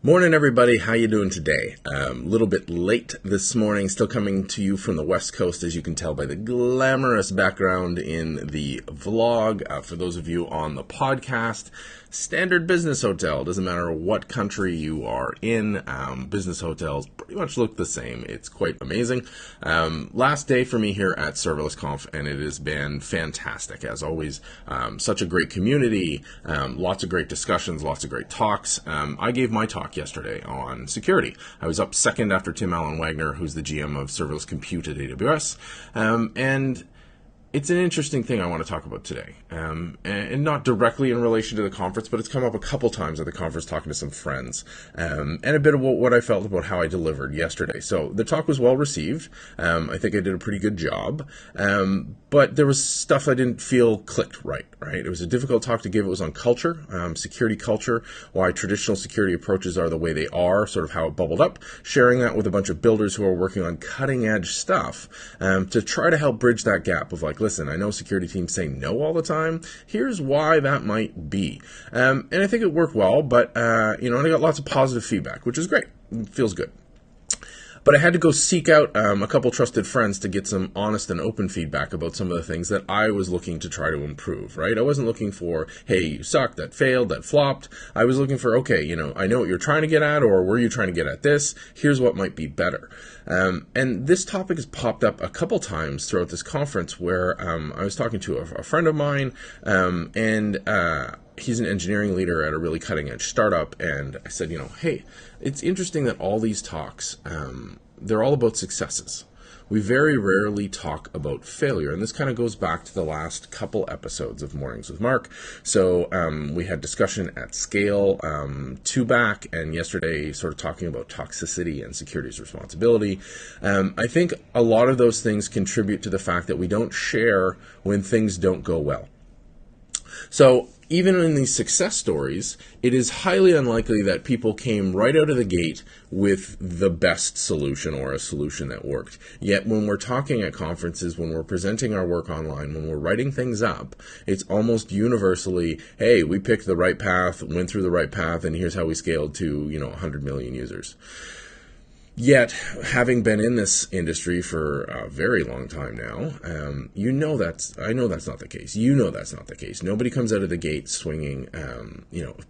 Morning, everybody. How you doing today? A little bit late this morning, still coming to you from the West Coast, as you can tell by the glamorous background in the vlog. For those of you on the podcast, standard business hotel. Doesn't matter what country you are in. Business hotels pretty much look the same. It's quite amazing. Last day for me here at Serverless Conf, and it has been fantastic. As always, such a great community, lots of great discussions, lots of great talks. I gave my talk yesterday on security. I was up second after Tim Allen Wagner, who's the GM of Serverless Compute at AWS. And it's an interesting thing I want to talk about today, and not directly in relation to the conference, but it's come up a couple times at the conference talking to some friends, and a bit of what I felt about how I delivered yesterday. So the talk was well received. I think I did a pretty good job, but there was stuff I didn't feel clicked right. It was a difficult talk to give. It was on culture, security culture, why traditional security approaches are the way they are, sort of how it bubbled up, sharing that with a bunch of builders who are working on cutting edge stuff, to try to help bridge that gap of like, listen, I know security teams say no all the time. Here's why that might be. And I think it worked well, but, and I got lots of positive feedback, which is great. It feels good. But I had to go seek out a couple trusted friends to get some honest and open feedback about some of the things that I was looking to try to improve, right? I wasn't looking for, hey, you sucked, that failed, that flopped. I was looking for, okay, I know what you're trying to get at, or were you trying to get at this? Here's what might be better. And this topic has popped up a couple times throughout this conference where I was talking to a friend of mine, and he's an engineering leader at a really cutting edge startup. And I said, hey, it's interesting that all these talks, they're all about successes. We very rarely talk about failure. And this kind of goes back to the last couple episodes of Mornings with Mark. So we had discussion at scale 2 back, and yesterday sort of talking about toxicity and security's responsibility. I think a lot of those things contribute to the fact that we don't share when things don't go well. So even in these success stories, it is highly unlikely that people came right out of the gate with the best solution or a solution that worked. Yet when we're talking at conferences, when we're presenting our work online, when we're writing things up, it's almost universally, hey, we picked the right path, went through the right path, and here's how we scaled to, 100 million users. Yet, having been in this industry for a very long time now, I know that's not the case. That's not the case. Nobody comes out of the gate swinging,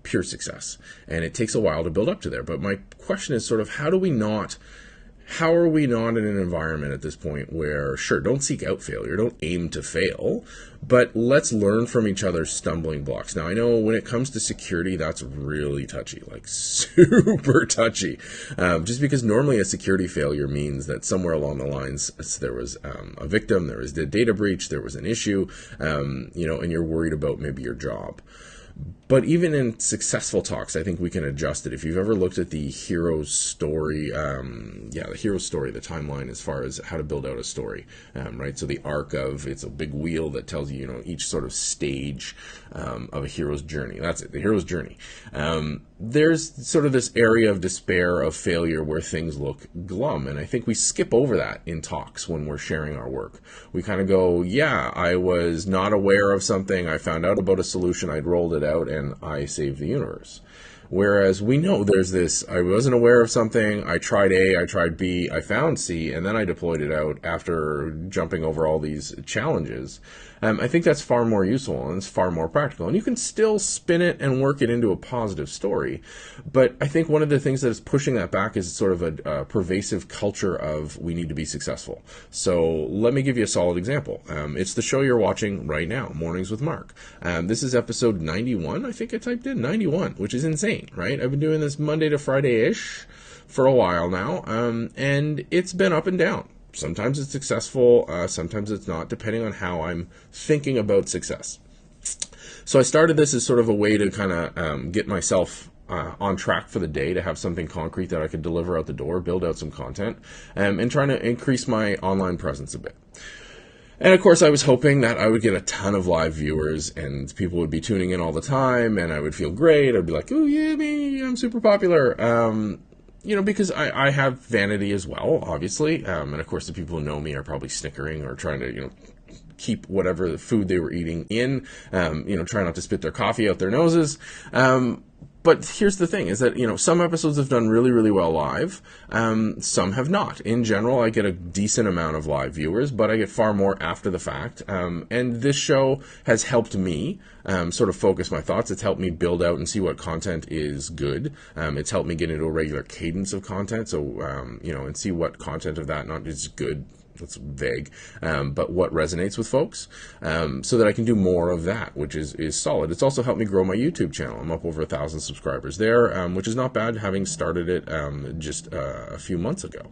pure success. And it takes a while to build up to there. But my question is sort of, how are we not in an environment at this point where, sure, don't seek out failure, don't aim to fail, but let's learn from each other's stumbling blocks. Now, I know when it comes to security, that's really touchy, like super touchy, just because normally a security failure means that somewhere along the lines there was a victim, there was a data breach, there was an issue, and you're worried about maybe your job. But even in successful talks, I think we can adjust it. If you've ever looked at the hero's story, the hero's story, the timeline as far as how to build out a story, right? So the arc of, it's a big wheel that tells you, each sort of stage of a hero's journey. That's it, the hero's journey. There's sort of this area of despair, of failure, where things look glum. And I think we skip over that in talks when we're sharing our work. We kind of go, yeah, I was not aware of something. I found out about a solution. I'd rolled it out and I saved the universe. Whereas we know there's this, I wasn't aware of something, I tried A, I tried B, I found C, and then I deployed it out after jumping over all these challenges. I think that's far more useful and it's far more practical. And you can still spin it and work it into a positive story. But I think one of the things that is pushing that back is sort of a pervasive culture of we need to be successful. So let me give you a solid example. It's the show you're watching right now, Mornings with Mark. This is episode 91, I think I typed in 91, which is insane, right? I've been doing this Monday to Friday-ish for a while now, and it's been up and down. Sometimes it's successful, sometimes it's not, depending on how I'm thinking about success. So I started this as sort of a way to kind of get myself on track for the day, to have something concrete that I could deliver out the door, build out some content, and trying to increase my online presence a bit. And of course, I was hoping that I would get a ton of live viewers and people would be tuning in all the time and I would feel great. I'd be like, oh yeah, me, I'm super popular. Because I have vanity as well, obviously. And of course, the people who know me are probably snickering or trying to, keep whatever the food they were eating in, try not to spit their coffee out their noses. But here's the thing, is that, some episodes have done really, really well live. Some have not. In general, I get a decent amount of live viewers, but I get far more after the fact. And this show has helped me sort of focus my thoughts. It's helped me build out and see what content is good. It's helped me get into a regular cadence of content. So, and see what content of that not is good. That's vague, but what resonates with folks, so that I can do more of that, which is solid. It's also helped me grow my YouTube channel. I'm up over 1,000 subscribers there, which is not bad, having started it just a few months ago.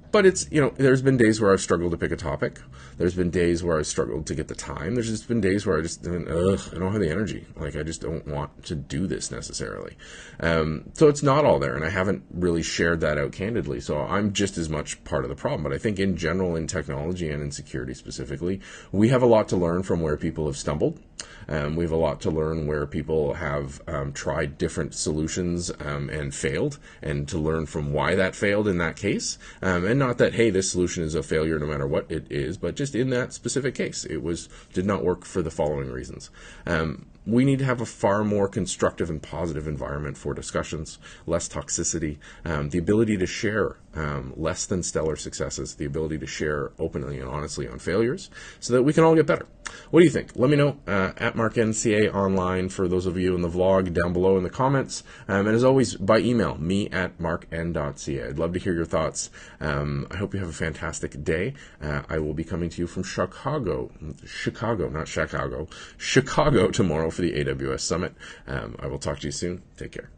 But it's, there's been days where I've struggled to pick a topic. There's been days where I've struggled to get the time. There's just been days where I don't have the energy. Like, I just don't want to do this necessarily. So it's not all there, and I haven't really shared that out candidly. So I'm just as much part of the problem. But I think in general, in technology and in security specifically, we have a lot to learn from where people have stumbled. We have a lot to learn where people have tried different solutions and failed, and to learn from why that failed in that case. And not that, hey, this solution is a failure no matter what it is, but just in that specific case, did not work for the following reasons. We need to have a far more constructive and positive environment for discussions, less toxicity, the ability to share less than stellar successes, the ability to share openly and honestly on failures, so that we can all get better. What do you think? Let me know at MarkNCA online, for those of you in the vlog, down below in the comments. And as always, by email, me@markn.ca. I'd love to hear your thoughts. I hope you have a fantastic day. I will be coming to you from Chicago tomorrow for the AWS Summit. I will talk to you soon. Take care.